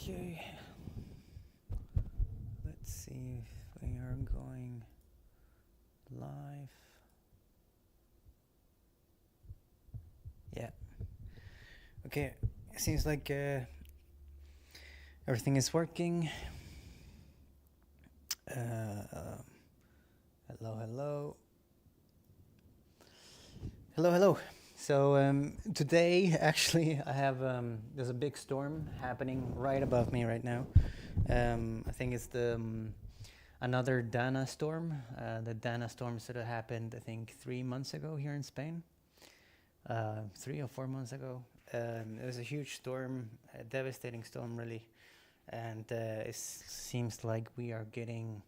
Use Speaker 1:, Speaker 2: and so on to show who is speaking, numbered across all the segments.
Speaker 1: Okay, let's see if we are going live. Yeah. Okay, seems like everything is working. Hello, hello. Hello, hello. So today, actually, I have there's a big storm happening right above me right now. I think it's the another Dana storm. The Dana storm sort of happened, I think, 3 months ago here in Spain. 3 or 4 months ago. It was a huge storm, a devastating storm, really, and it seems like we are getting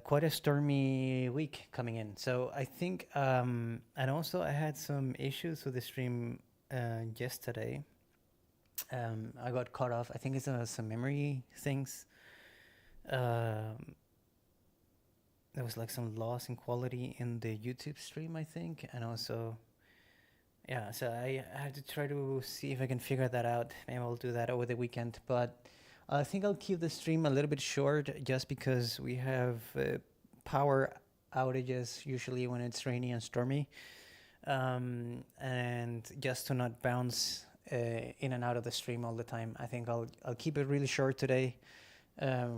Speaker 1: quite a stormy week coming in. So I think, and also I had some issues with the stream yesterday. I got cut off. I think it's some memory things. There was like some loss in quality in the YouTube stream, I think, and also, yeah. So I have to try to see if I can figure that out. Maybe I'll do that over the weekend, but I think I'll keep the stream a little bit short, just because we have power outages usually when it's rainy and stormy, and just to not bounce in and out of the stream all the time. I think I'll keep it really short today,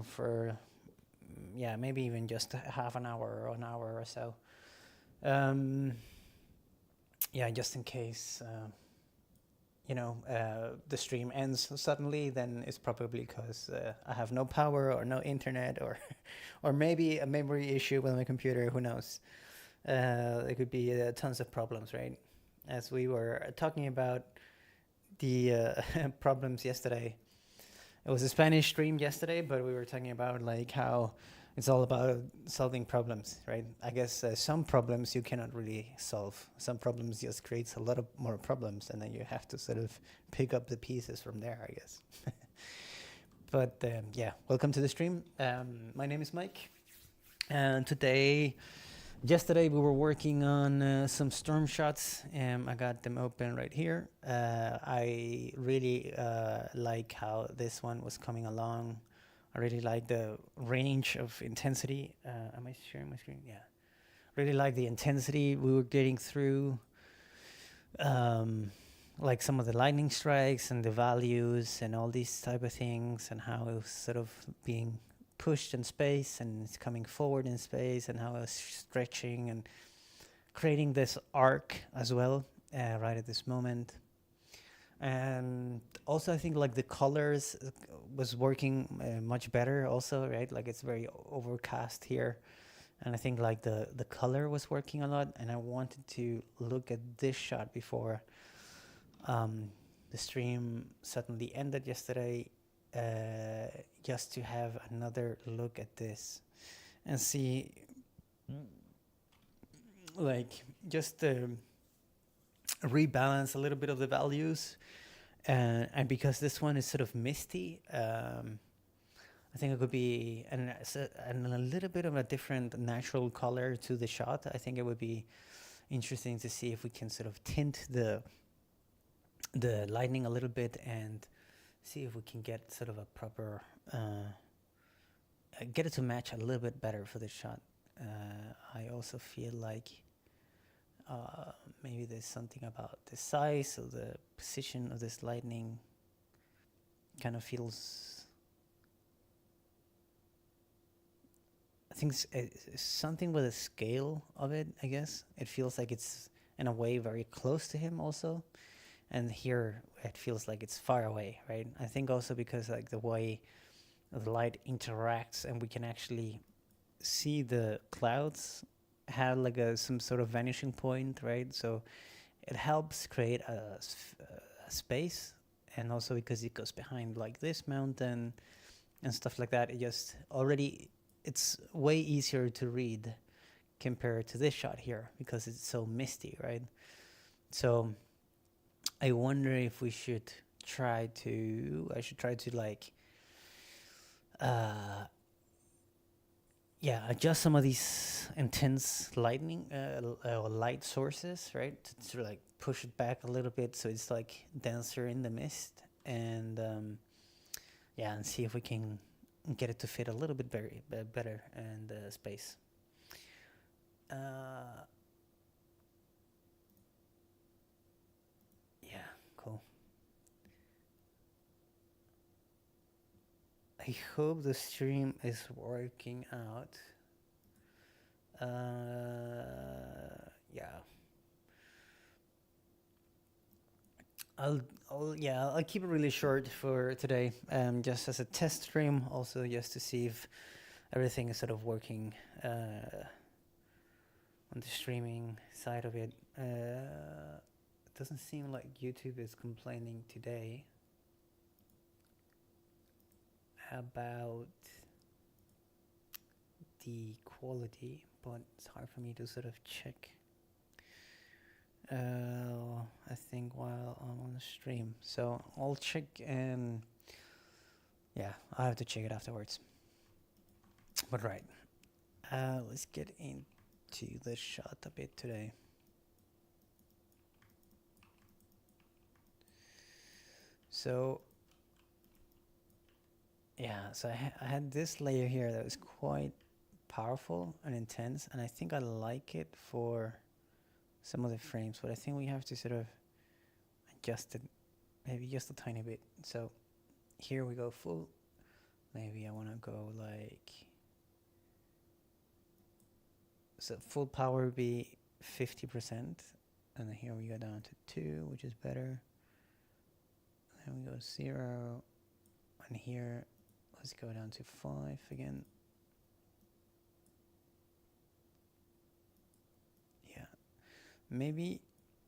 Speaker 1: for yeah, maybe even just half an hour or an hour or so. Yeah, just in case the stream ends suddenly, then it's probably because I have no power or no internet, or or maybe a memory issue with my computer. Who knows? There could be tons of problems, right? As we were talking about the problems yesterday. It was a Spanish stream yesterday, but we were talking about like how it's all about solving problems, right? I guess some problems you cannot really solve. Some problems just creates a lot of more problems, and then you have to sort of pick up the pieces from there, I guess. But yeah, welcome to the stream. My name is Mike, and yesterday we were working on some storm shots. I got them open right here. I really like how this one was coming along. I really like the range of intensity. Am I sharing my screen? Yeah. Really like the intensity we were getting through. Like some of the lightning strikes and the values and all these type of things, and how it was sort of being pushed in space and it's coming forward in space, and how it was stretching and creating this arc as well right at this moment. And also I think like the colors was working much better also, right? Like it's very overcast here, and I think like the color was working a lot, and I wanted to look at this shot before the stream suddenly ended yesterday, just to have another look at this and see, like, just rebalance a little bit of the values. And because this one is sort of misty, I think it could be and a little bit of a different natural color to the shot. I think it would be interesting to see if we can sort of tint the lightning a little bit, and see if we can get sort of a proper get it to match a little bit better for the shot. I also feel like maybe there's something about the size of the position of this lightning kind of feels, I think it's something with the scale of it, I guess. It feels like it's in a way very close to him also, and here it feels like it's far away, right? I think also because like the way the light interacts, and we can actually see the clouds have like some sort of vanishing point, right? So it helps create a space, and also because it goes behind like this mountain and stuff like that, it's way easier to read compared to this shot here, because it's so misty, right? So I wonder if I should try to like adjust some of these intense lightning or light sources, right? To like push it back a little bit so it's like denser in the mist, and yeah, and see if we can get it to fit a little bit better in the space. Yeah, cool. I hope the stream is working out. Yeah. I'll, I'll keep it really short for today, just as a test stream, also just to see if everything is sort of working on the streaming side of it. It doesn't seem like YouTube is complaining today about the quality, but it's hard for me to sort of check. I think while I'm on the stream, so I'll check and yeah, I'll have to check it afterwards. But right, let's get into the shot a bit today. So yeah, so I had this layer here that was quite powerful and intense, and I think I like it for some of the frames, but I think we have to sort of adjust it maybe just a tiny bit. So here we go full. Maybe I want to go like, so full power would be 50%, and then here we go down to 2, which is better. Then we go 0, and here let's go down to 5 again. Yeah, maybe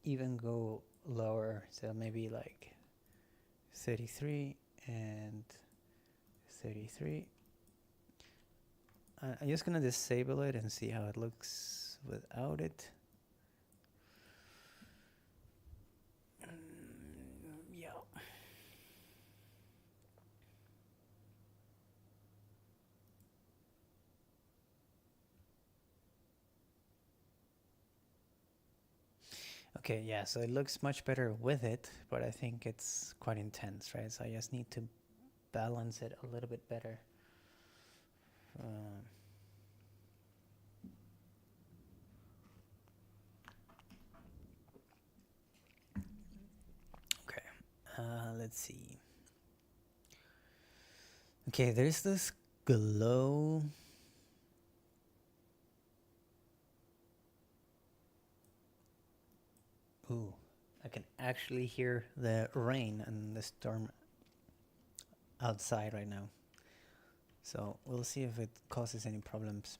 Speaker 1: even go lower, so maybe like 33 and 33. I'm just gonna disable it and see how it looks without it. Yeah. Okay, yeah, so it looks much better with it, but I think it's quite intense, right? So I just need to balance it a little bit better. Okay, let's see. Okay, there's this glow. Ooh, I can actually hear the rain and the storm outside right now. So we'll see if it causes any problems.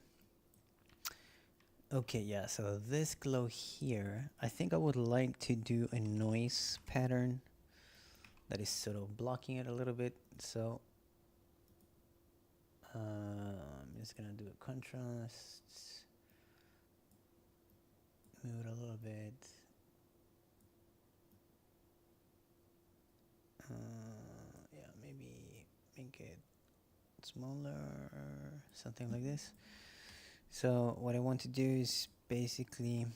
Speaker 1: Okay, yeah, so this glow here, I think I would like to do a noise pattern that is sort of blocking it a little bit. So I'm just gonna do a contrast, move it a little bit. Yeah, maybe make it smaller, something like this. So what I want to do is basically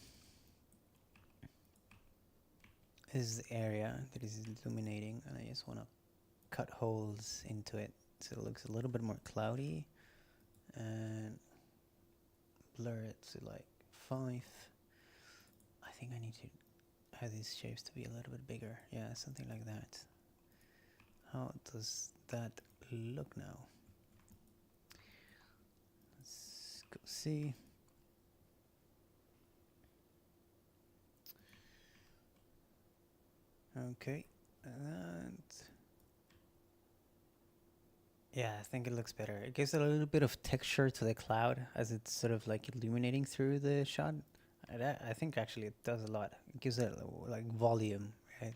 Speaker 1: is the area that is illuminating, and I just want to cut holes into it so it looks a little bit more cloudy, and blur it to like 5. I think I need to have these shapes to be a little bit bigger. Yeah, something like that. How does that look now? Let's go see. Okay, and yeah, I think it looks better. It gives it a little bit of texture to the cloud as it's sort of like illuminating through the shot. I think actually it does a lot. It gives it like volume, right?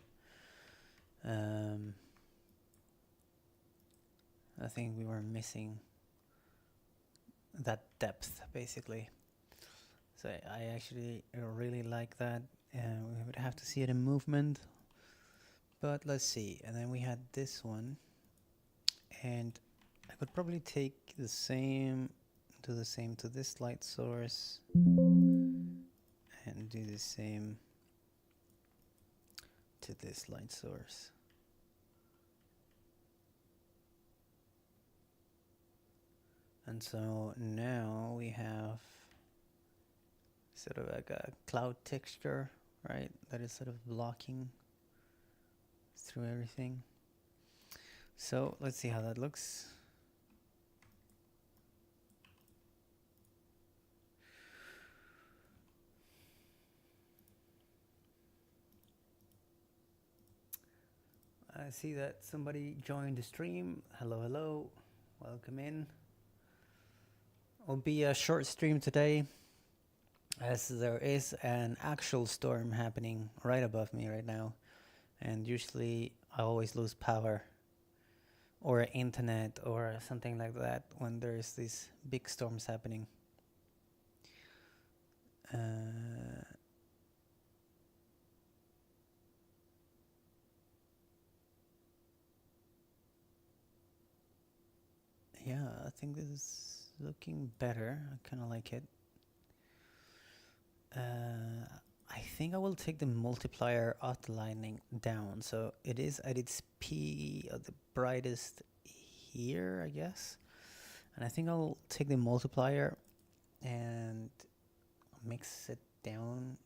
Speaker 1: I think we were missing that depth basically. So I actually really like that. We would have to see it in movement, but let's see. And then we had this one, and I could probably take the same, do the same to this light source, and do the same to this light source. And so now we have sort of like a cloud texture, right? That is sort of blocking through everything. So let's see how that looks. I see that somebody joined the stream. Hello, hello. Welcome in. It'll be a short stream today, as there is an actual storm happening right above me right now. And usually I always lose power or internet or something like that when there's these big storms happening. Yeah, I think this is looking better. I kind of like it. I think I will take the multiplier outlining down, so it is at its the brightest here, I guess. And I think I'll take the multiplier and mix it down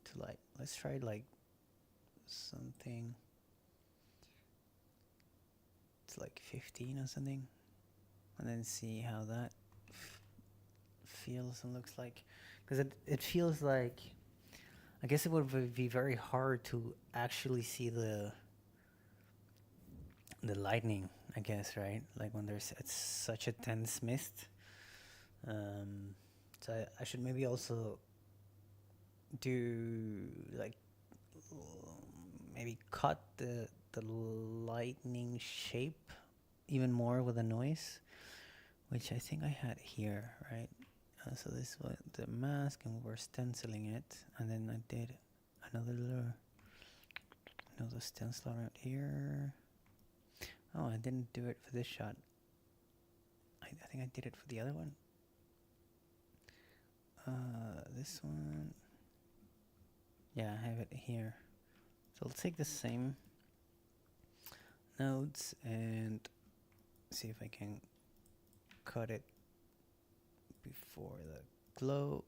Speaker 1: to like, let's try like something. It's like 15 or something, and then see how that feels and looks like, because it feels like, I guess it would be very hard to actually see the lightning, I guess, right? Like when it's such a dense mist. So I should maybe also do like maybe cut the lightning shape even more with the noise, which I think I had here, right? So this was the mask, and we're stenciling it, and then I did another stencil around here. Oh, I didn't do it for this shot. I think I did it for the other one. This one. Yeah, I have it here. So I'll take the same nodes and see if I can cut it before the glow.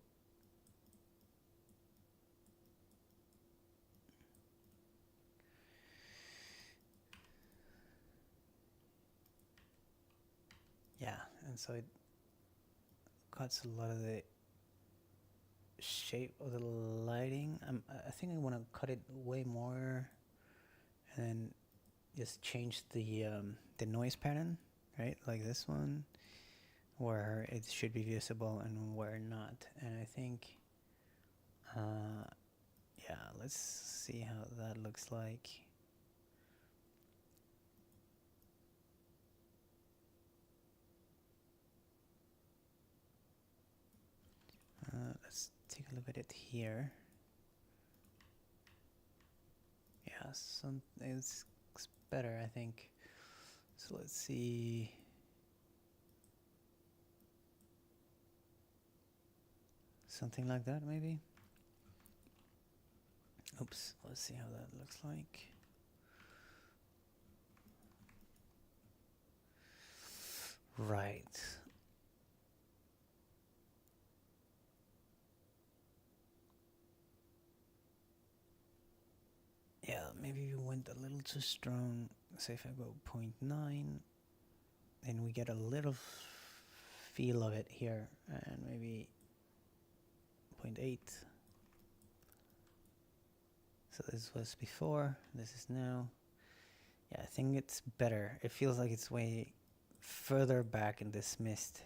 Speaker 1: Yeah, and so it cuts a lot of the shape of the lighting. I think I want to cut it way more, and then just change the noise pattern, right? Like this one, where it should be visible and where not. And I think, yeah, let's see how that looks like. Let's take a look at it here. Yeah, it's better, I think. So let's see. Something like that, maybe. Oops, let's see how that looks like. Right. Yeah, maybe we went a little too strong. Say if I go 0.9, then we get a little feel of it here, and maybe 0.8. So this was before, this is now. Yeah, I think it's better. It feels like it's way further back in this mist.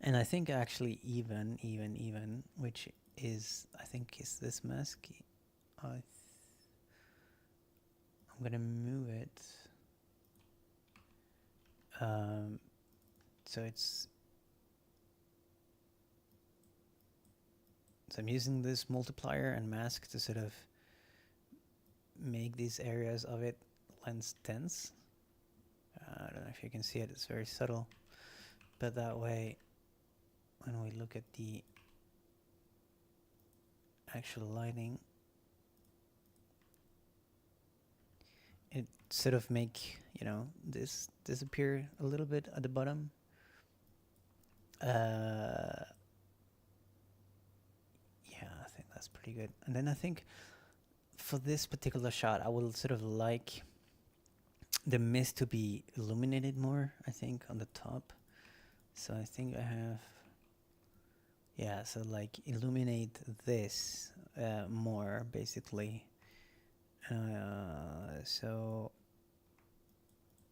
Speaker 1: And I think actually even, which is, I think is this mask. I'm gonna move it. So I'm using this multiplier and mask to sort of make these areas of it lens dense. I don't know if you can see it, it's very subtle. But that way, when we look at the actual lighting, it sort of make, you know, this disappear a little bit at the bottom. Yeah, I think that's pretty good. And then I think for this particular shot, I will sort of like the mist to be illuminated more, I think, on the top. So I think I have, yeah, so like illuminate this more, basically. So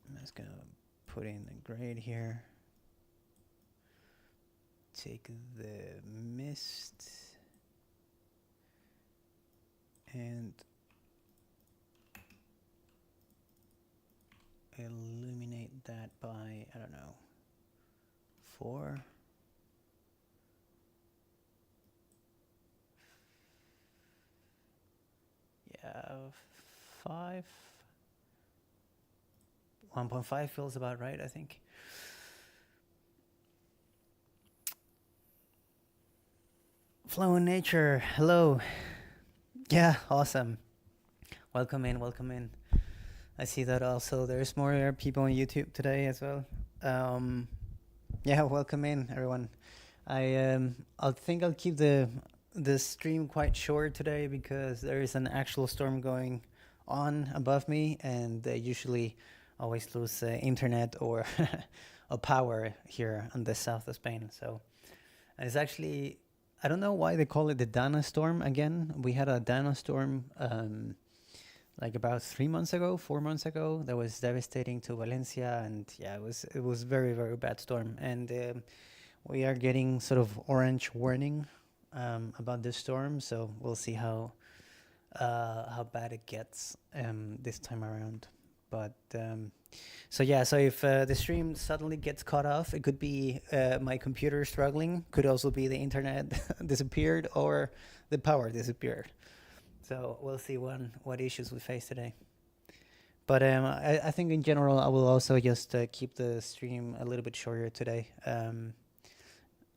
Speaker 1: I'm just gonna put in a grade here. Take the mist and illuminate that by, I don't know, 4. Yeah, 5. 1.5 feels about right, I think. Flow in nature, hello. Yeah, awesome. Welcome in, welcome in. I see that also there's more people on YouTube today as well. Yeah, welcome in, everyone. I'll think I'll keep the stream quite short today because there is an actual storm going on above me, and they usually always lose internet or or power here on the south of Spain. So it's actually, I don't know why they call it the Dana storm again. We had a Dana storm like about 3 months ago, 4 months ago, that was devastating to Valencia, and yeah, it was very, very bad storm. And we are getting sort of orange warning about this storm, so we'll see how bad it gets this time around. But so yeah, so if the stream suddenly gets cut off, it could be my computer struggling, could also be the internet disappeared or the power disappeared. So we'll see what issues we face today. But I think in general, I will also just keep the stream a little bit shorter today.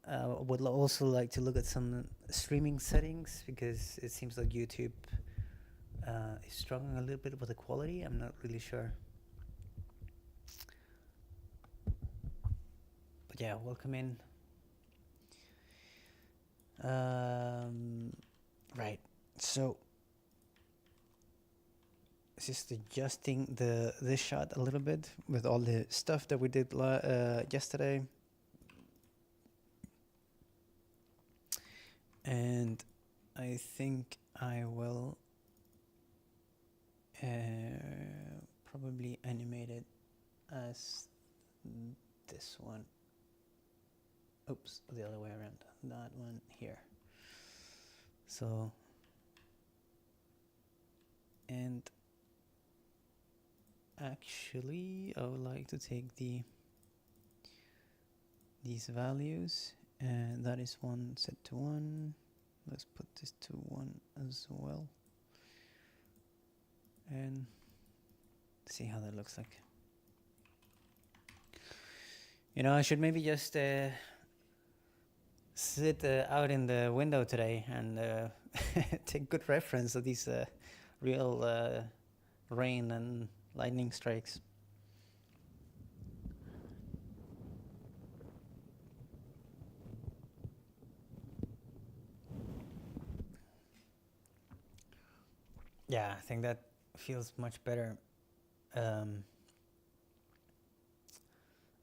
Speaker 1: Would also like to look at some streaming settings because it seems like YouTube is struggling a little bit with the quality. I'm not really sure. But yeah, welcome in. Right, so just adjusting this shot a little bit with all the stuff that we did yesterday. And I think I will probably animate it as this one. Oops, the other way around. That one here. So, and actually I would like to take these values, and that is 1 set to 1. Let's put this to 1 as well, and see how that looks like. You know, I should maybe just sit out in the window today and take good reference of these real rain and lightning strikes. Yeah, I think that feels much better. I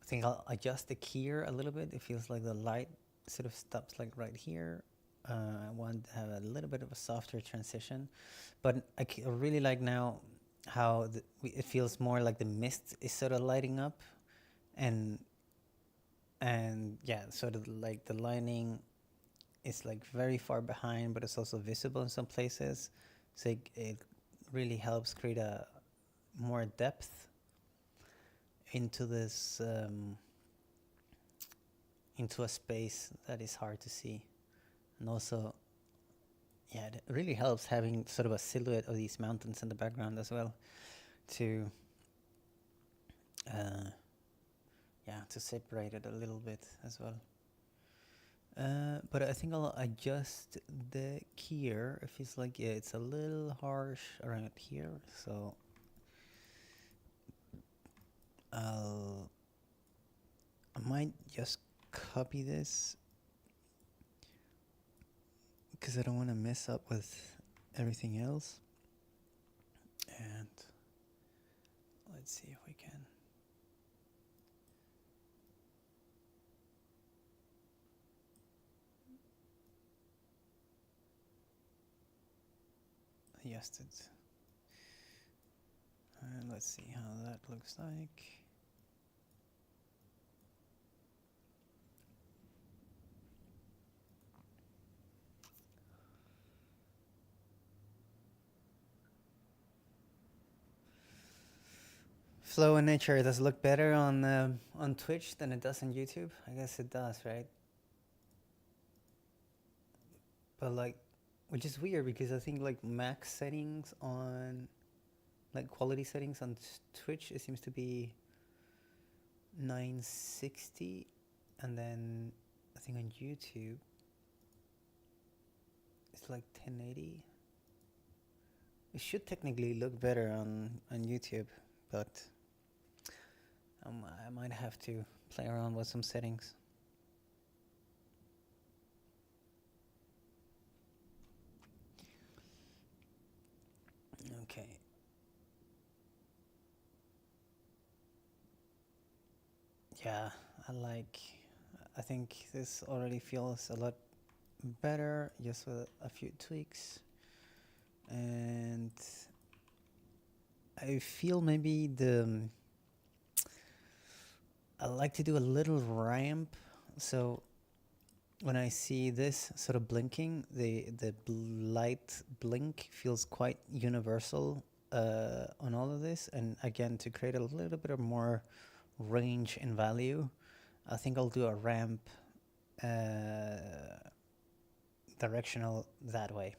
Speaker 1: think I'll adjust the keyer a little bit. It feels like the light sort of stops like right here. I want to have a little bit of a softer transition, but I really like now how it feels more like the mist is sort of lighting up, and yeah, sort of like the lining is like very far behind, but it's also visible in some places. So it really helps create a more depth into this into a space that is hard to see. And also, yeah, it really helps having sort of a silhouette of these mountains in the background as well to to separate it a little bit as well. But I think I'll adjust the keyer. It feels like it's a little harsh around here, so I might just copy this because I don't want to mess up with everything else. And let's see if we can. Adjust it. And let's see how that looks like. Flow in nature, does it look better on Twitch than it does on YouTube? I guess it does, right? But like, which is weird because I think like max settings on, like quality settings on Twitch, it seems to be 960, and then I think on YouTube it's like 1080. It should technically look better on YouTube, but I might have to play around with some settings. Okay. Yeah, I think this already feels a lot better just with a few tweaks. And I feel maybe I like to do a little ramp. So when I see this sort of blinking, the light blink feels quite universal on all of this. And again, to create a little bit of more range in value, I think I'll do a ramp directional that way.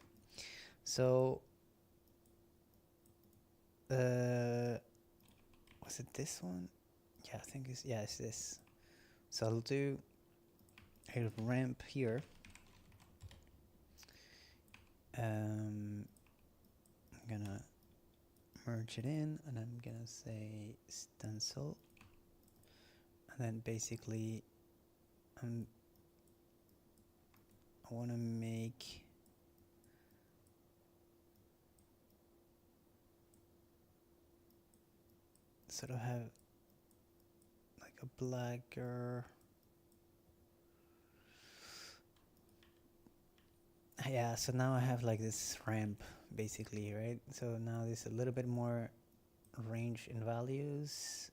Speaker 1: So was it this one? Yeah, I think it's this. So I'll do a ramp here. I'm gonna merge it in, and I'm gonna say stencil, and then basically I want to make sort of have like a blacker. Yeah, so now I have like this ramp basically, right? So now there's a little bit more range in values.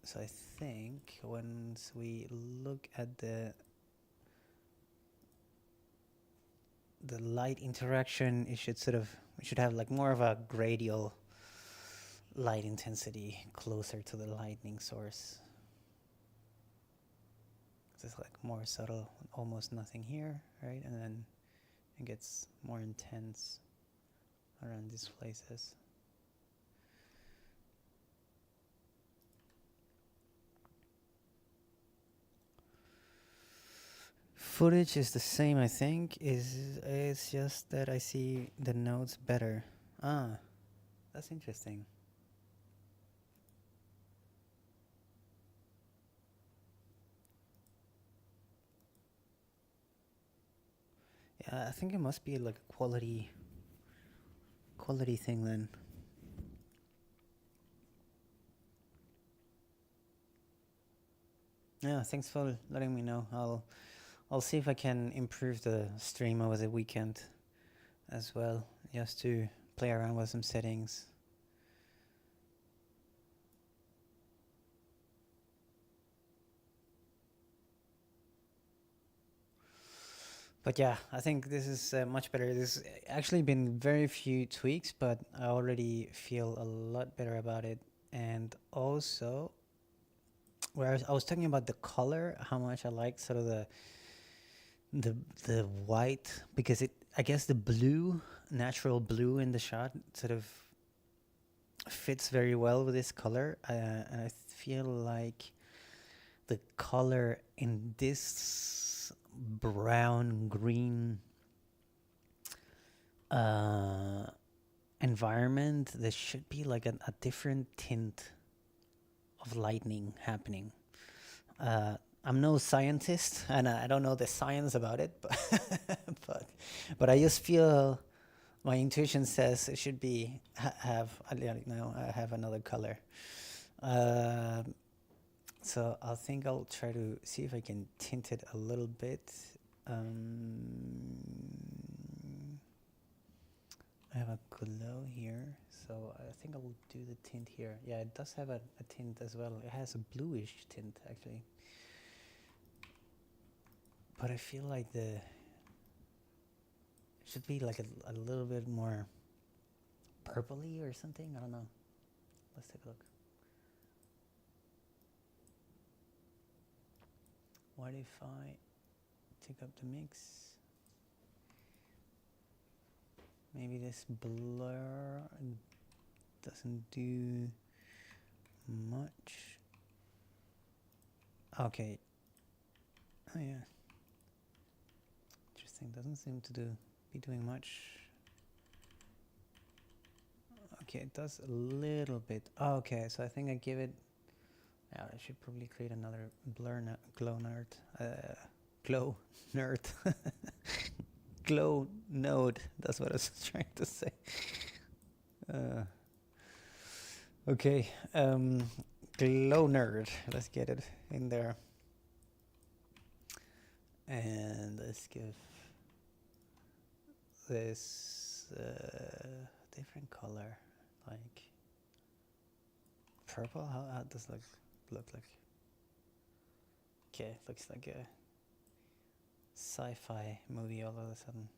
Speaker 1: So I think once we look at the light interaction, it should have like more of a gradial light intensity closer to the lightning source. It's like more subtle, almost nothing here, right? And then it gets more intense around these places. Footage is the same, I think. It's just that I see the nodes better. Ah, that's interesting. Yeah, I think it must be like a quality thing then. Yeah, thanks for letting me know. I'll see if I can improve the stream over the weekend as well, just to play around with some settings. But yeah, I think this is much better. There's actually been very few tweaks, but I already feel a lot better about it. And also, where I was talking about the color, how much I like sort of the white, because I guess the blue, natural blue in the shot sort of fits very well with this color, and I feel like the color in this brown green environment, there should be like a different tint of lightning happening. Uh, I'm no scientist, and I don't know the science about it, but but I just feel my intuition says it should be have I have another color. So I think I'll try to see if I can tint it a little bit. I have a glow here, so I think I'll do the tint here. Yeah, it does have a tint as well. It has a bluish tint actually. But I feel like it should be like a little bit more purpley or something. I don't know. Let's take a look. What if I take up the mix? Maybe this blur doesn't do much. Okay. Oh yeah. Interesting. Doesn't seem to be doing much. Okay, it does a little bit. Oh, okay, so I think I give it. Yeah, I should probably create another glow nerd, glow node. That's what I was trying to say. Okay, glow nerd. Let's get it in there, and let's give this different color, like purple. How does it look like? Okay, looks like a sci-fi movie all of a sudden.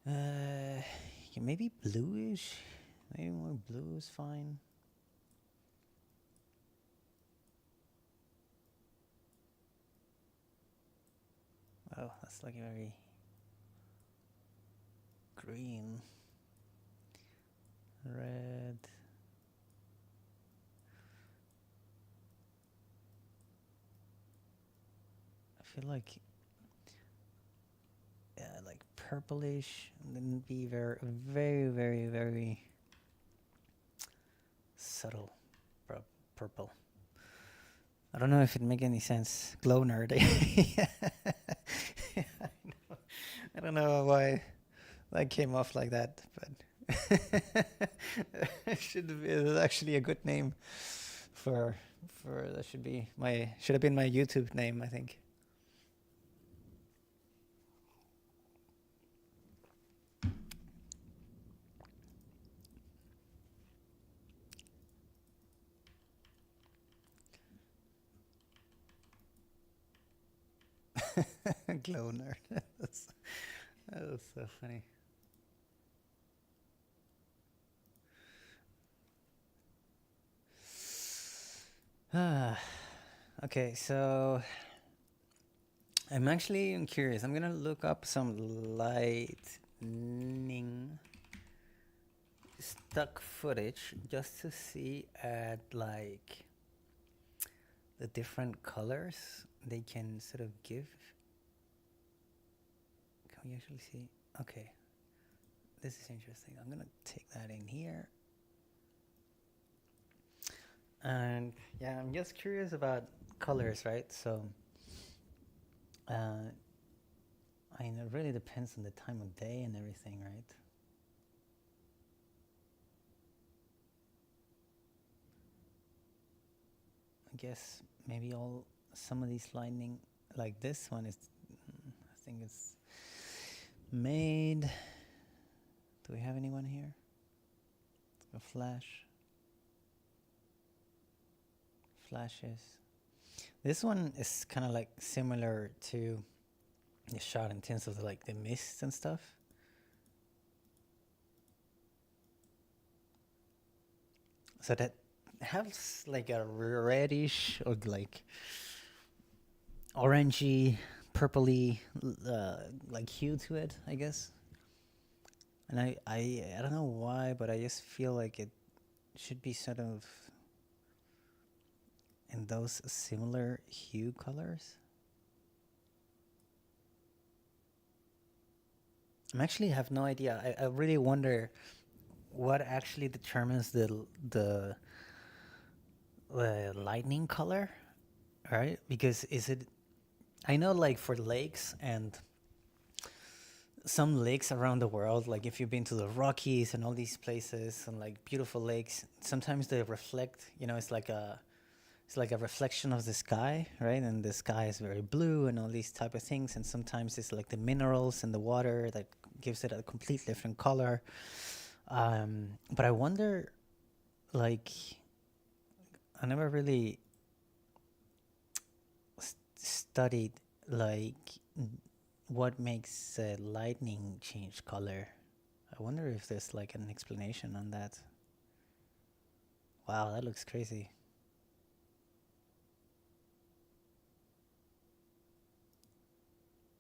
Speaker 1: Yeah, maybe bluish. Maybe more blue is fine. Oh, that's like very green, red. I feel like, yeah, like purplish, and then be very, very, very, very subtle purple. I don't know if it make any sense. Glow nerd. Yeah, I don't know why that came off like that, but it's actually a good name for that should have been my YouTube name, I think. Glow nerd. That was so funny. Okay, so I'm actually curious. I'm gonna look up some lightning stock footage just to see at like the different colors they can sort of give. Can we actually see? Okay, this is interesting. I'm gonna take that in here. And yeah, I'm just curious about colors, right? So I mean, it really depends on the time of day and everything, right? I guess maybe some of these lightning, like this one is, I think it's made. Do we have anyone here? A flash. Flashes. This one is kind of like similar to the shot in terms of like the mist and stuff. So that has like a reddish or like orangey, purpley like hue to it, I guess. And I don't know why, but I just feel like it should be sort of in those similar hue colors. I actually have no idea. I really wonder what actually determines the the lightning color, right? Because is it? I know, like for lakes and some lakes around the world, like if you've been to the Rockies and all these places and like beautiful lakes, sometimes they reflect. It's like a reflection of the sky, right? And the sky is very blue and all these type of things. And sometimes it's like the minerals in the water that gives it a complete different color. But I wonder, like, I never really studied like what makes lightning change color. I wonder if there's like an explanation on that. Wow, that looks crazy.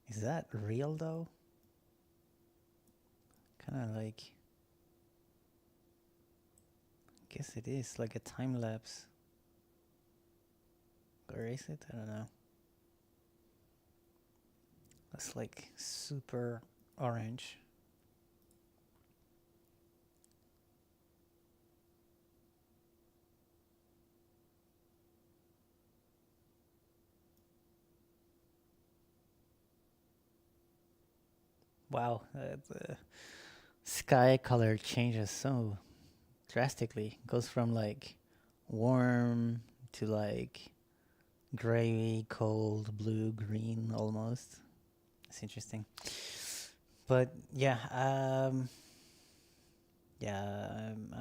Speaker 1: Is that real though? Kind of like, I guess it is like a time lapse. Or is it? I don't know. That's like super orange. Wow, the sky color changes so drastically. Goes from like warm to like gray, cold, blue, green almost. It's interesting. But yeah, I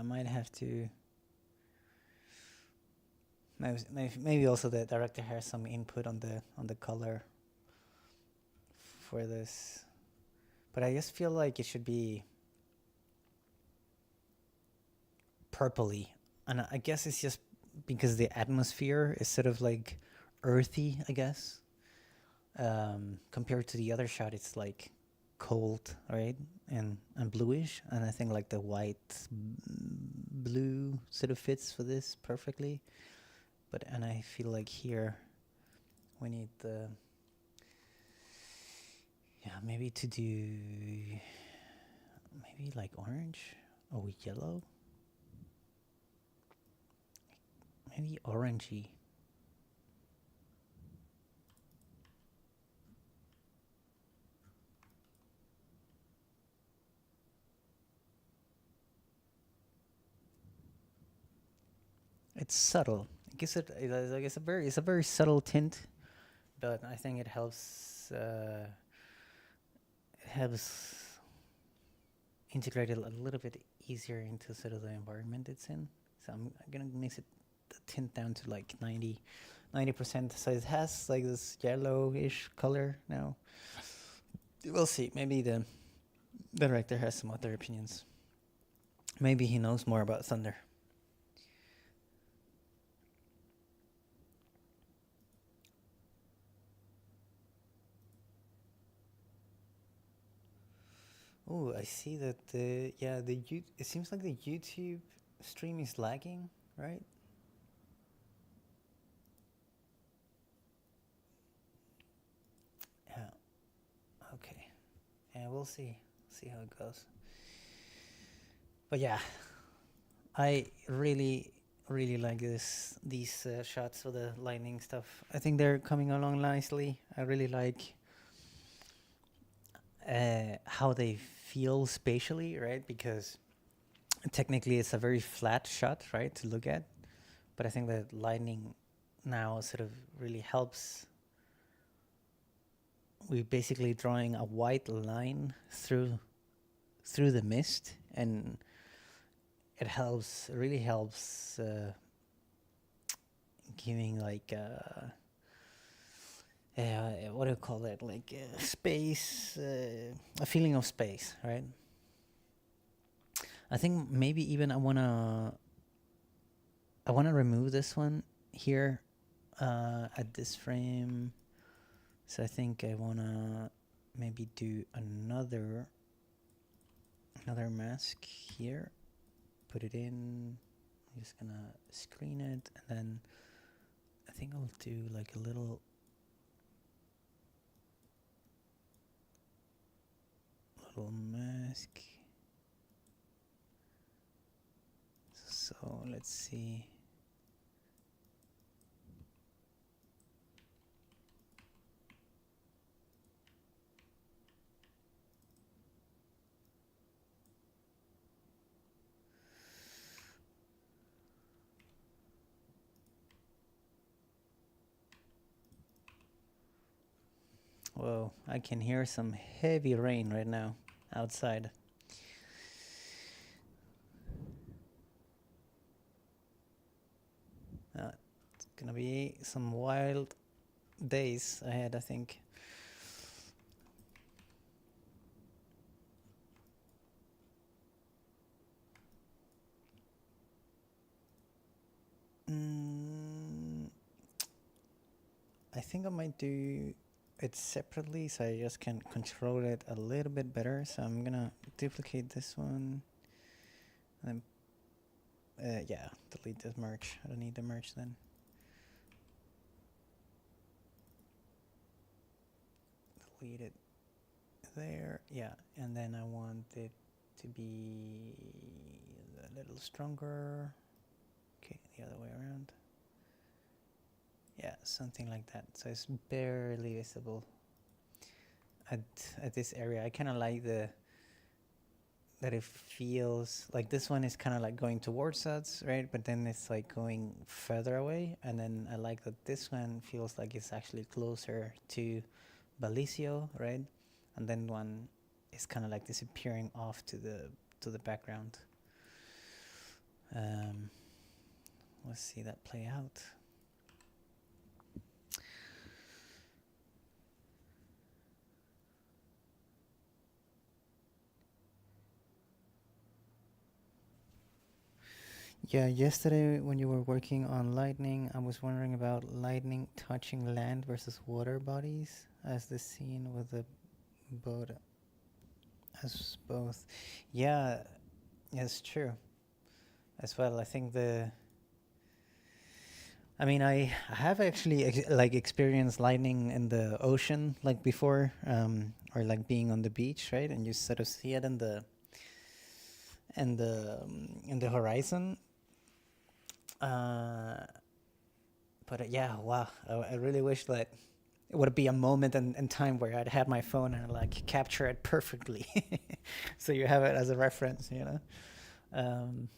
Speaker 1: might have to. Maybe also the director has some input on the color for this, but I just feel like it should be purpley, and I guess it's just because the atmosphere is sort of like earthy, I guess. Compared to the other shot, it's like cold, right, and bluish, and I think like the white blue sort of fits for this perfectly. But and I feel like here we need the maybe to do maybe like orange or yellow, maybe orangey. It's subtle. It's a very subtle tint, but I think it helps. It helps integrate it a little bit easier into sort of the environment it's in. So I'm gonna mix it the tint down to like 90%. So it has like this yellowish color now. We'll see. Maybe the director has some other opinions. Maybe he knows more about thunder. Oh, I see that it seems like the YouTube stream is lagging, right? Yeah. Okay. Yeah, we'll see how it goes. But yeah, I really like these shots of the lightning stuff. I think they're coming along nicely. I really like how they feel spatially, right? Because technically it's a very flat shot, right, to look at. But I think that lightning now sort of really helps. We're basically drawing a white line through the mist, and it really helps giving like what do you call it, like space, a feeling of space, right? I think maybe even I wanna remove this one here at this frame. So I think I wanna maybe do another mask here, put it in. I'm just gonna screen it, and then I think I'll do like a little mask. So let's see. Whoa, I can hear some heavy rain right now outside. It's gonna be some wild days ahead, I think. I think I might do it separately so I just can control it a little bit better. So I'm gonna duplicate this one. And then, yeah, delete this merge. I don't need the merge then. Delete it there. Yeah, and then I want it to be a little stronger. Okay, the other way around. Yeah, something like that. So it's barely visible at this area. I kind of like that it feels like this one is kind of like going towards us, right? But then it's like going further away. And then I like that this one feels like it's actually closer to Basilio, right? And then one is kind of like disappearing off to the background. Let's see that play out. Yeah, yesterday when you were working on lightning, I was wondering about lightning touching land versus water bodies as the scene with the boat as both. Yeah, it's true as well. I think I mean, I have actually like experienced lightning in the ocean like before, or like being on the beach, right? And you sort of see it in the horizon. But yeah, wow, I really wish that it would be a moment in time where I'd have my phone and like capture it perfectly, so you have it as a reference, you know. Um,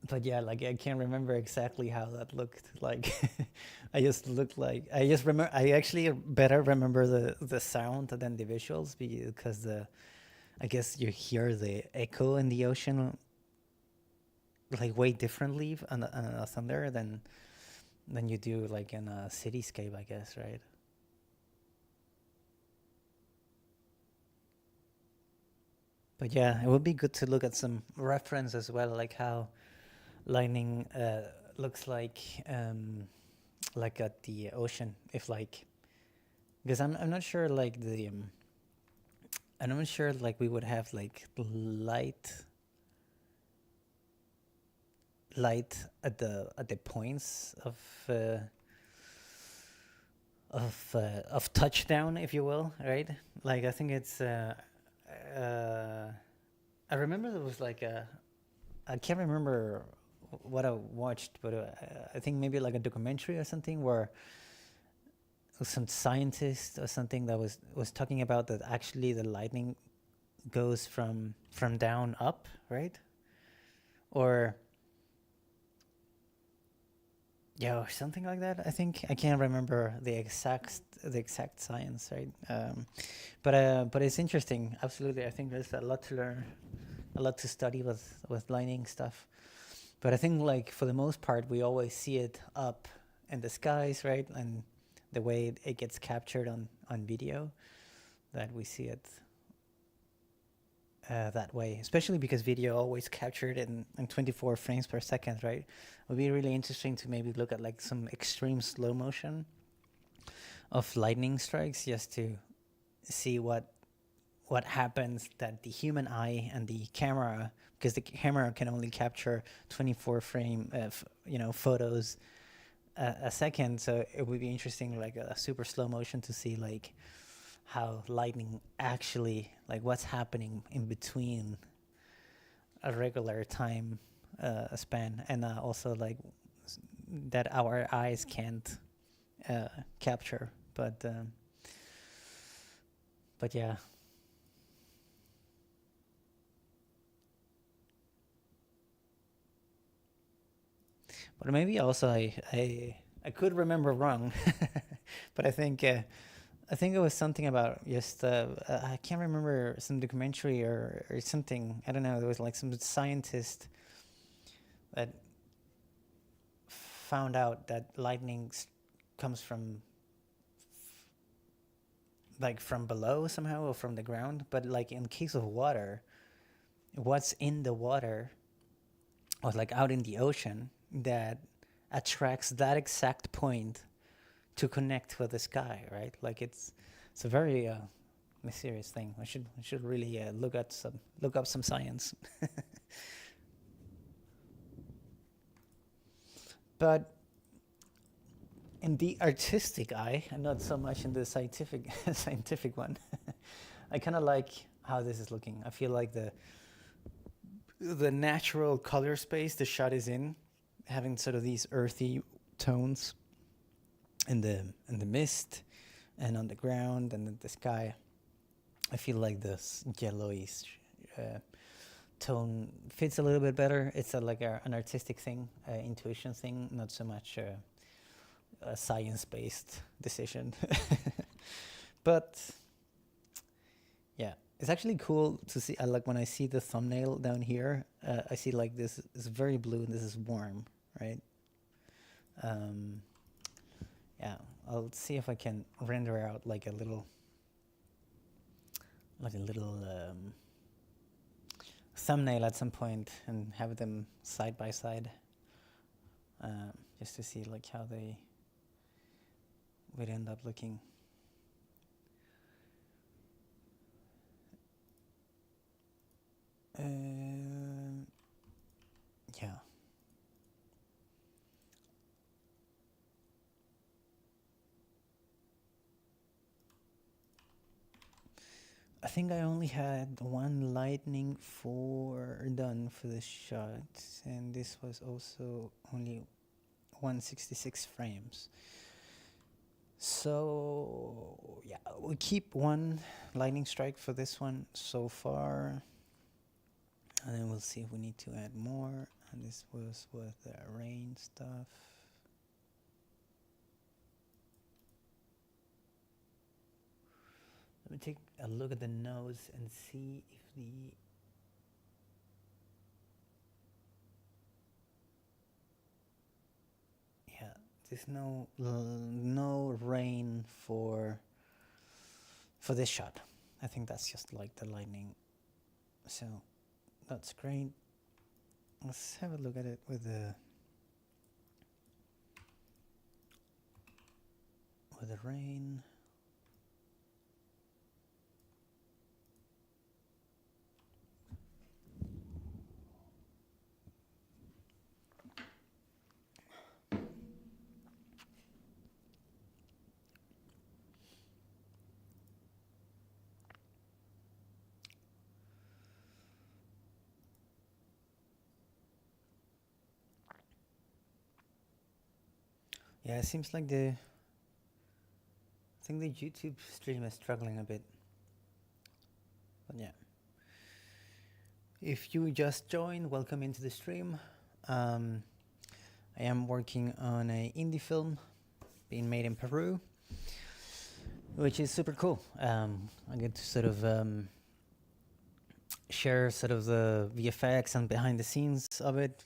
Speaker 1: but yeah, like I can't remember exactly how that looked like. I just looked like I just remember. I actually better remember the sound than the visuals because I guess you hear the echo in the ocean like way differently on a thunder than you do like in a cityscape, I guess, right? But yeah, it would be good to look at some reference as well, like how lightning looks like at the ocean. If like, because I'm not sure like I'm not sure like we would have like light at the points of touchdown, if you will, right? Like I think it's uh, I remember there was like I can't remember what I watched, but I think maybe like a documentary or something where some scientist or something that was talking about that actually the lightning goes from down up, right? Or yeah, or something like that. I think I can't remember the exact science, right? But it's interesting. Absolutely, I think there's a lot to learn, a lot to study with lightning stuff. But I think like for the most part, we always see it up in the skies, right? And the way it gets captured on video, that we see it that way, especially because video always captured in 24 frames per second, right? It would be really interesting to maybe look at like some extreme slow motion of lightning strikes just to see what happens that the human eye and the camera, because the camera can only capture 24 frame photos a second, so it would be interesting like a super slow motion to see like how lightning actually, like what's happening in between a regular time span and also like that our eyes can't capture. But yeah. But maybe also I could remember wrong, but I think I think it was something about just I can't remember, some documentary or something. I don't know. There was like some scientist that found out that lightning comes from like from below somehow or from the ground. But like in case of water, what's in the water or like out in the ocean that attracts that exact point to connect with the sky, right? Like it's a very mysterious thing. I should really look up some science. But in the artistic eye, and not so much in the scientific scientific one, I kind of like how this is looking. I feel like the natural color space the shot is in, having sort of these earthy tones in the mist and on the ground and in the sky. I feel like this yellowish tone fits a little bit better. It's an artistic thing, intuition thing, not so much a science-based decision. But yeah, it's actually cool to see. I like when I see the thumbnail down here. I see like this is very blue and this is warm, right? Yeah, I'll see if I can render out like a little thumbnail at some point and have them side by side, just to see like how they would end up looking. Yeah. I think I only had one lightning done for the shot, and this was also only 166 frames. So yeah, we keep one lightning strike for this one so far, and then we'll see if we need to add more. And this was with the rain stuff. Let me take a look at the nose and see if there's no rain for this shot. I think that's just like the lightning. So that's great. Let's have a look at it with the rain. Yeah, it seems like I think the YouTube stream is struggling a bit. But yeah. If you just joined, welcome into the stream. I am working on an indie film being made in Peru, which is super cool. I get to sort of share sort of the VFX and behind the scenes of it.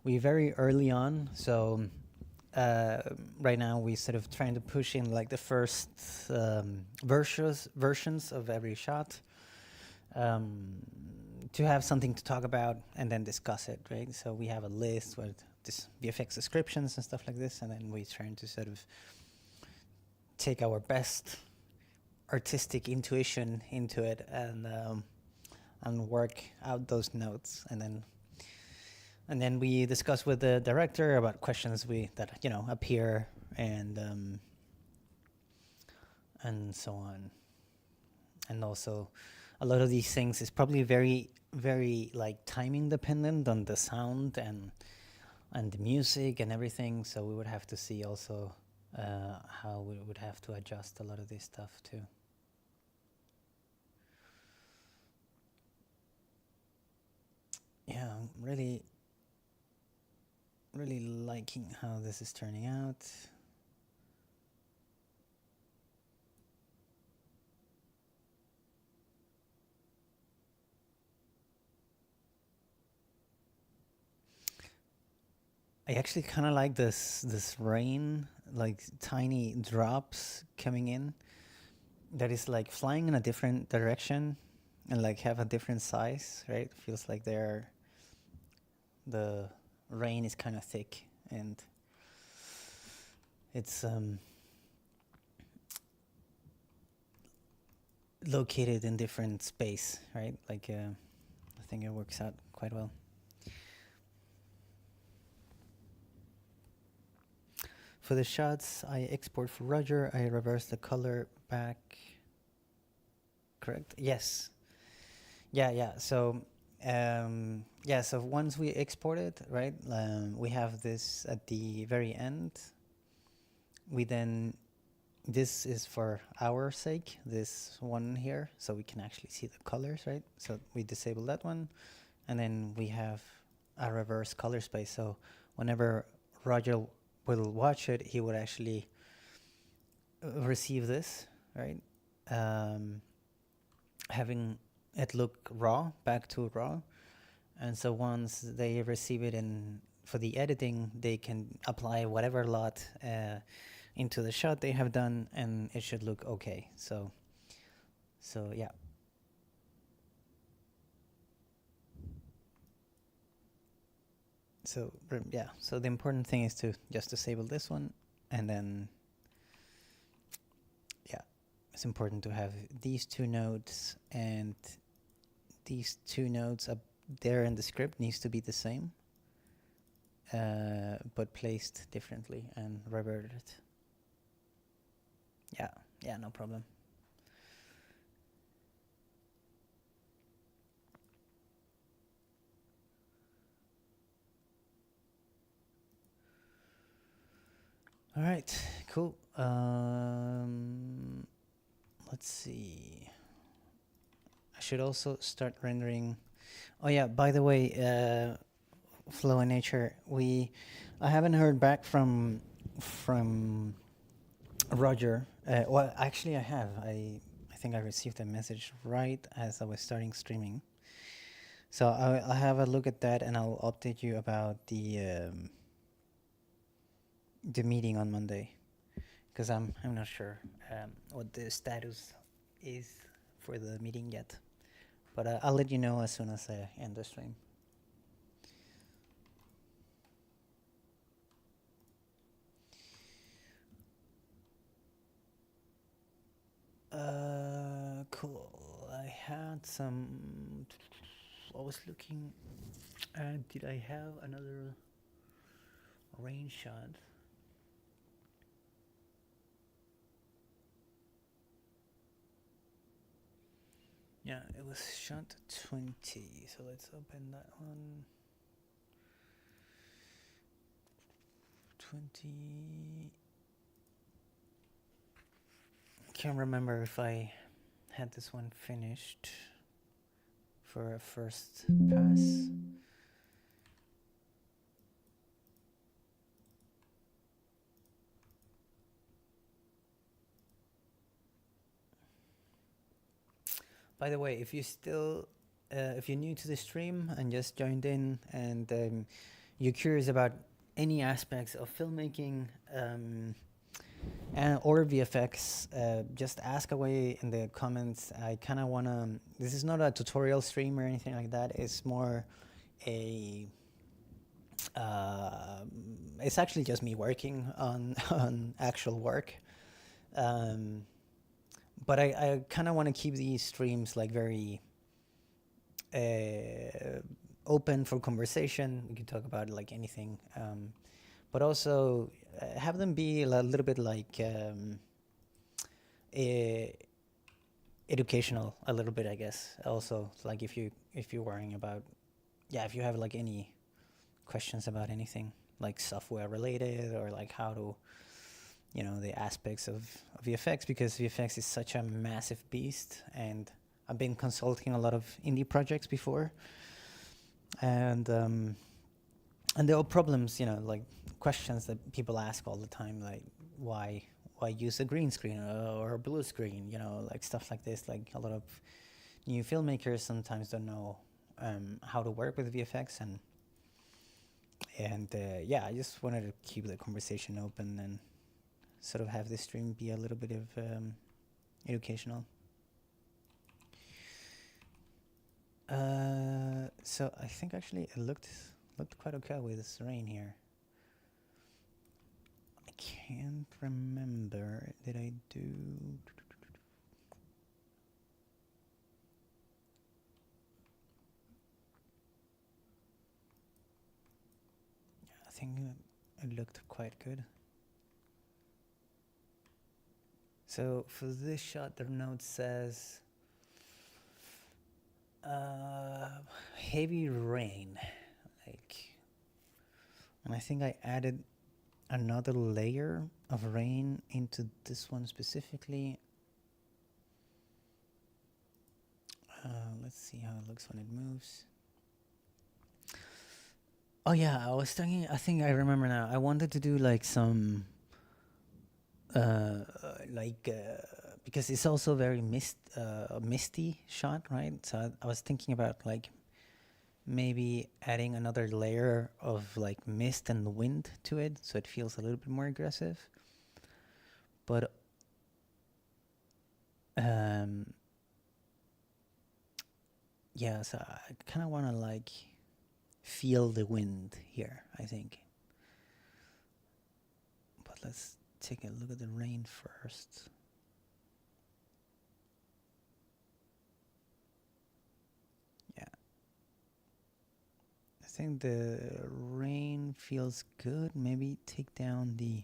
Speaker 1: We're very early on, so right now we sort of trying to push in like the first versions of every shot, to have something to talk about and then discuss it, right? So we have a list with this VFX descriptions and stuff like this, and then we're trying to sort of take our best artistic intuition into it and work out those notes, and then we discuss with the director about questions that appear and so on. And also, a lot of these things is probably very, very like timing dependent on the sound and the music and everything. So we would have to see also how we would have to adjust a lot of this stuff too. Yeah, I'm really liking how this is turning out. I actually kind of like this rain, like tiny drops coming in, that is like flying in a different direction and like have a different size, right? Feels like the rain is kind of thick and it's located in different space, right? Like I think it works out quite well. For the shots, I export for Roger. I reverse the color back. Correct? Yes. Yeah. So, yeah. So once we export it, right, we have this at the very end. We then, this is for our sake, this one here, so we can actually see the colors, right? So we disable that one, and then we have a reverse color space. So whenever Roger will watch it, he would actually receive this, right? Having it look raw, back to raw. And so once they receive it in for the editing, they can apply whatever lot into the shot they have done, and it should look okay. So yeah. So yeah. So the important thing is to just disable this one, and then yeah, it's important to have these two nodes, and these two nodes up there in the script needs to be the same, but placed differently and reverted. Yeah, no problem. All right, cool. Let's see. I should also start rendering. Oh yeah, by the way, Flow in Nature, I haven't heard back from Roger. Well, actually, I have. I think I received a message right as I was starting streaming. So I'll have a look at that, and I'll update you about the meeting on Monday, because I'm not sure what the status is for the meeting yet. But I'll let you know as soon as I end the stream. Cool. I had some. I was looking. Did I have another rain shot? Yeah, it was shot 20. So let's open that one. 20. Can't remember if I had this one finished for a first pass. By the way, if you still, if you're new to the stream and just joined in, and you're curious about any aspects of filmmaking and or VFX, just ask away in the comments. I kind of wanna. This is not a tutorial stream or anything like that. It's more a. It's actually just me working on on actual work. But I kind of want to keep these streams like very open for conversation. We can talk about like anything, but also have them be a little bit like educational, a little bit, I guess. Also, like if you're worrying about, yeah, if you have like any questions about anything like software related, or like how to, you know, the aspects of VFX, because VFX is such a massive beast, and I've been consulting a lot of indie projects before, and there are problems, you know, like questions that people ask all the time, like why use a green screen or a blue screen, you know, like stuff like this. Like a lot of new filmmakers sometimes don't know how to work with VFX, and And yeah, I just wanted to keep the conversation open and sort of have this stream be a little bit of educational. So I think actually it looked quite okay with this rain here. I can't remember. Did I do? I think it looked quite good. So for this shot, the note says heavy rain, like, and I think I added another layer of rain into this one specifically. Let's see how it looks when it moves. Oh yeah, I was thinking, I think I remember now. I wanted to do like some because it's also very misty shot, right? So I was thinking about like maybe adding another layer of like mist and wind to it, so it feels a little bit more aggressive. But yeah, so I kind of want to like feel the wind here, I think. But let's take a look at the rain first. Yeah. I think the rain feels good. Maybe take down the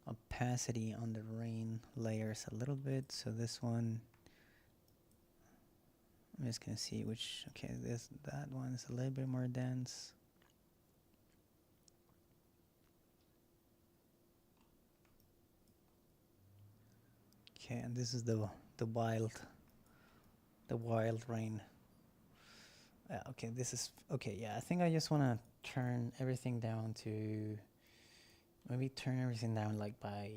Speaker 1: opacity on the rain layers a little bit. So this one, I'm just gonna see which, okay, that one is a little bit more dense. Okay, and this is the wild rain. Okay, this is okay. Yeah, I think I just want to turn everything down to maybe turn everything down like by,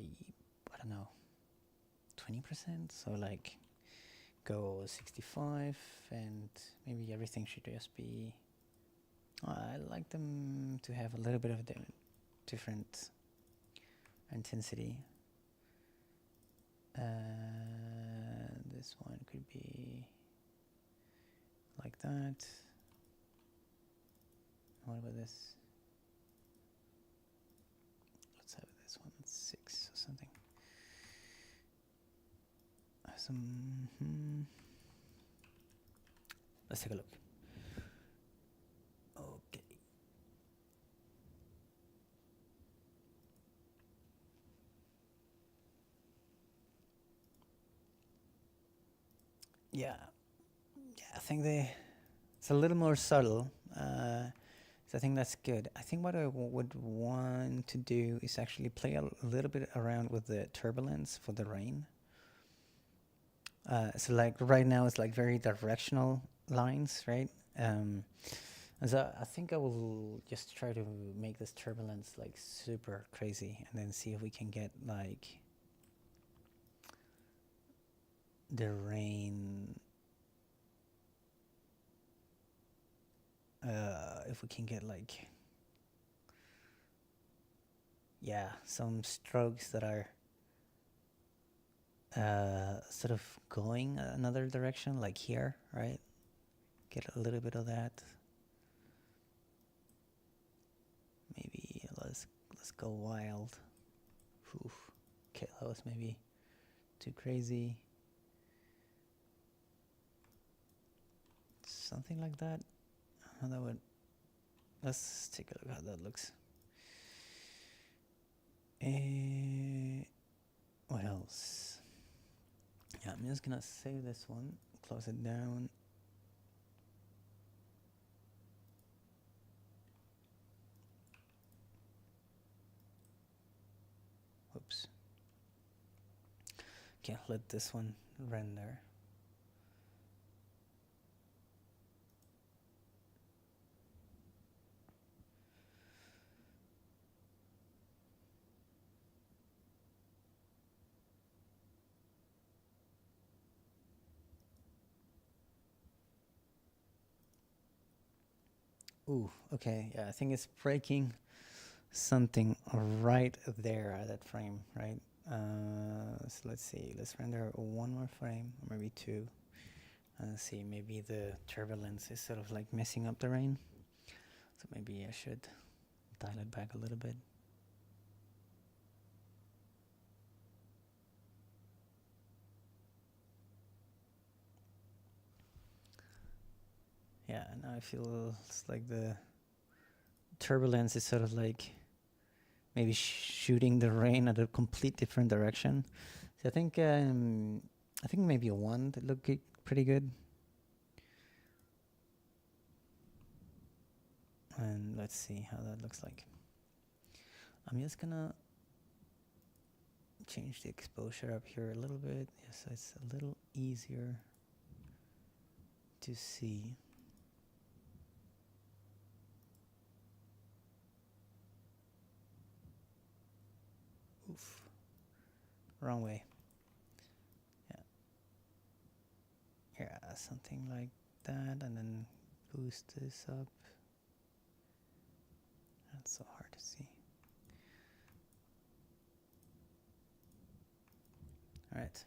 Speaker 1: I don't know, 20%. So like go 65, and maybe everything should just be. I like them to have a little bit of a different intensity. This one could be like that. What about this? Let's have this one at 6 or something. Let's take a look. Okay. Yeah, I think it's a little more subtle. So I think that's good. I think what I would want to do is actually play a little bit around with the turbulence for the rain. So like right now it's like very directional lines, right? And so I think I will just try to make this turbulence like super crazy, and then see if we can get like the rain. If we can get like, yeah, some strokes that are sort of going another direction, like here, right? Get a little bit of that. Maybe let's go wild. Oof. Okay, that was maybe too crazy. Something like that. How that would. Let's take a look how that looks. What else? Yeah, I'm just gonna save this one, close it down. Oops. Can't let this one render. Ooh, okay, yeah, I think it's breaking something right there at that frame, right? So let's see, let's render one more frame, or maybe two. Let's see, maybe the turbulence is sort of like messing up the rain. So maybe I should dial it back a little bit. Yeah, now I feel it's like the turbulence is sort of like maybe shooting the rain at a complete different direction. So I think maybe a one that look pretty good. And let's see how that looks like. I'm just gonna change the exposure up here a little bit, so it's a little easier to see. Oof, wrong way. Yeah, something like that, and then boost this up. That's so hard to see. All right.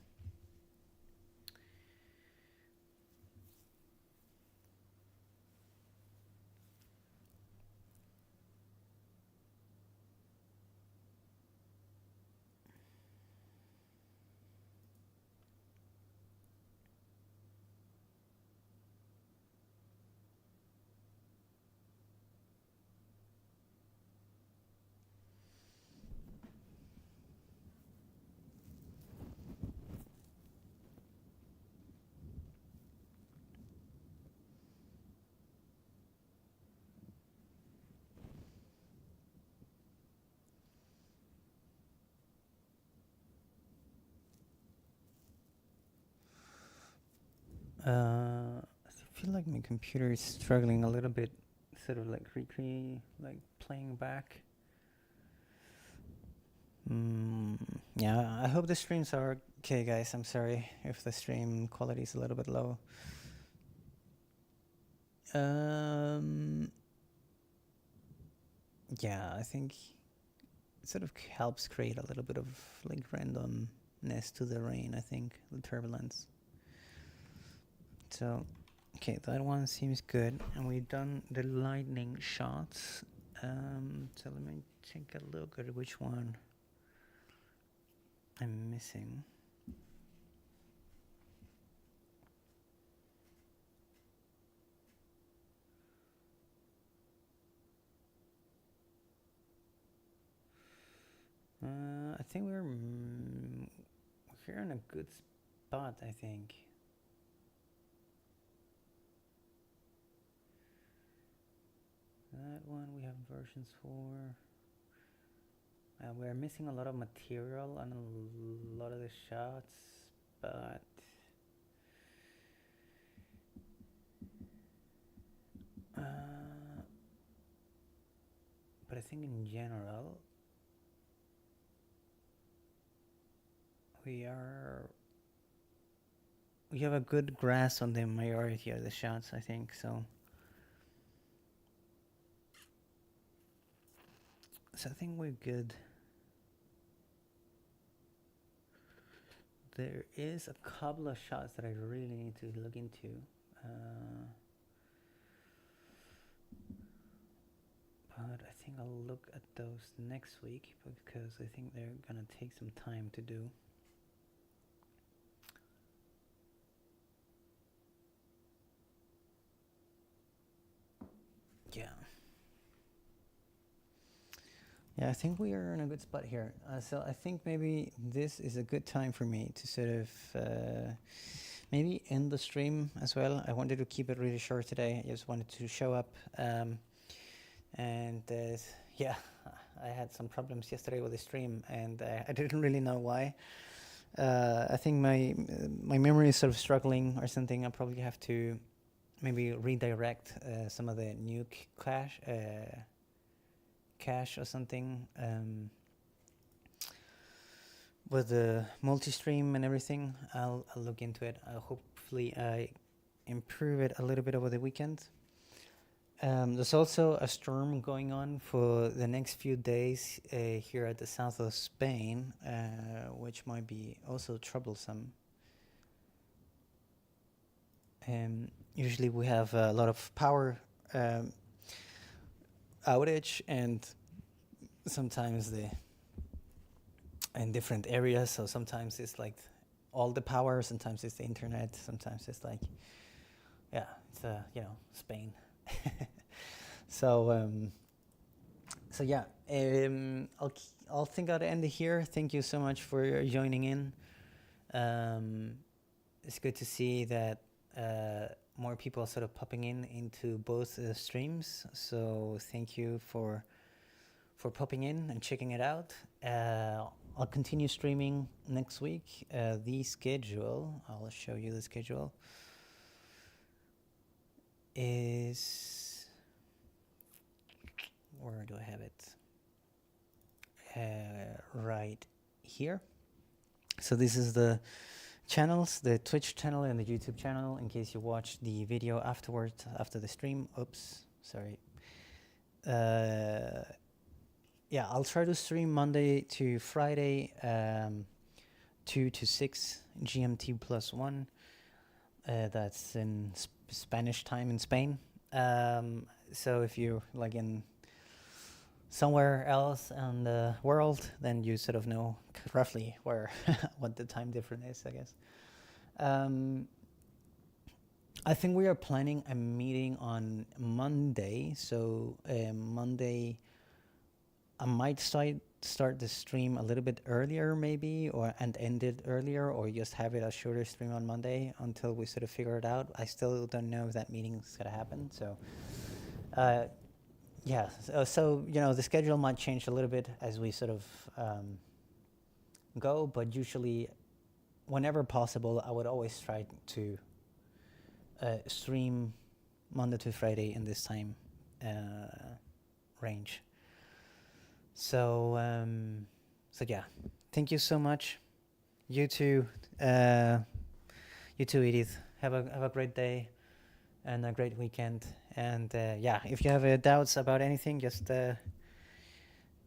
Speaker 1: I feel like my computer is struggling a little bit, sort of like like playing back. Yeah, I hope the streams are okay, guys. I'm sorry if the stream quality is a little bit low. Yeah, I think it sort of helps create a little bit of like randomness to the rain, I think, the turbulence. So, okay, that one seems good. And we've done the lightning shots. So let me take a look at which one I'm missing. I think we're in a good spot, I think. That one we have versions for. We're missing a lot of material on a lot of the shots, but I think in general we have a good grasp on the majority of the shots, I think. So I think we're good. There is a couple of shots that I really need to look into. But I think I'll look at those next week because I think they're gonna take some time to do. Yeah. Yeah, I think we are in a good spot here. So I think maybe this is a good time for me to sort of maybe end the stream as well. I wanted to keep it really short today. I just wanted to show up. And yeah, I had some problems yesterday with the stream, and I didn't really know why. I think my memory is sort of struggling or something. I probably have to maybe redirect some of the new cache or something with the multi-stream and everything. I'll look into it. Hopefully I improve it a little bit over the weekend. There's also a storm going on for the next few days here at the south of Spain, which might be also troublesome. Usually we have a lot of power outage, and sometimes in different areas. So sometimes it's like all the power, sometimes it's the internet, sometimes it's like, yeah, it's Spain. So yeah, I'll think I'll end it here. Thank you so much for joining in. It's good to see that more people are sort of popping into both streams. So thank you for popping in and checking it out. I'll continue streaming next week. The schedule, I'll show you the schedule, is, where do I have it? Right here. So this is the channels, the Twitch channel and the YouTube channel, in case you watch the video afterwards, after the stream. Oops, sorry. Yeah, I'll try to stream Monday to Friday, 2 to 6 GMT plus 1. That's in Spanish time in Spain. So if you're like in somewhere else in the world, then you sort of know roughly where what the time difference is, I guess. I think we are planning a meeting on Monday. So Monday, I might start the stream a little bit earlier maybe, and end it earlier, or just have it a shorter stream on Monday until we sort of figure it out. I still don't know if that meeting's gonna happen. So yeah, so the schedule might change a little bit as we sort of go, but usually whenever possible I would always try to stream Monday to Friday in this time range. So yeah, thank you so much. You too, Edith. Have a great day and a great weekend. And yeah, if you have doubts about anything, just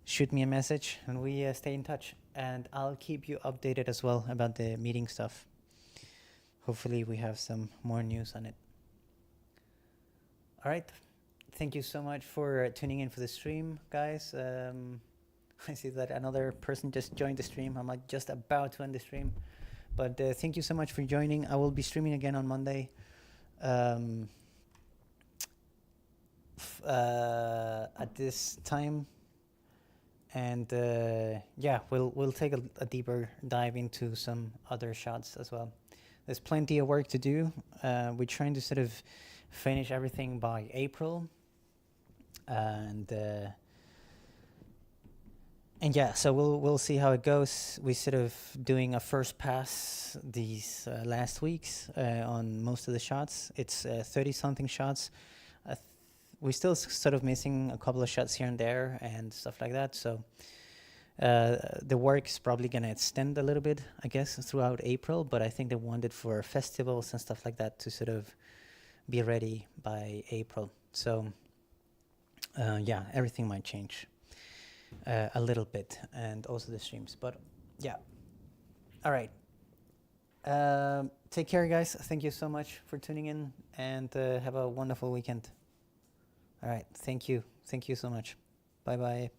Speaker 1: shoot me a message and we stay in touch. And I'll keep you updated as well about the meeting stuff. Hopefully we have some more news on it. All right. Thank you so much for tuning in for the stream, guys. I see that another person just joined the stream. I'm like just about to end the stream. But thank you so much for joining. I will be streaming again on Monday. At this time, and yeah, we'll take a deeper dive into some other shots as well. There's plenty of work to do. We're trying to sort of finish everything by April, and yeah, so we'll see how it goes. We're sort of doing a first pass these last weeks on most of the shots. It's 30-something shots. We're still sort of missing a couple of shots here and there and stuff like that. So the work is probably going to extend a little bit, I guess, throughout April. But I think they want it for festivals and stuff like that to sort of be ready by April. So yeah, everything might change a little bit, and also the streams. But yeah, all right. Take care, guys. Thank you so much for tuning in, and have a wonderful weekend. All right. Thank you. Thank you so much. Bye-bye.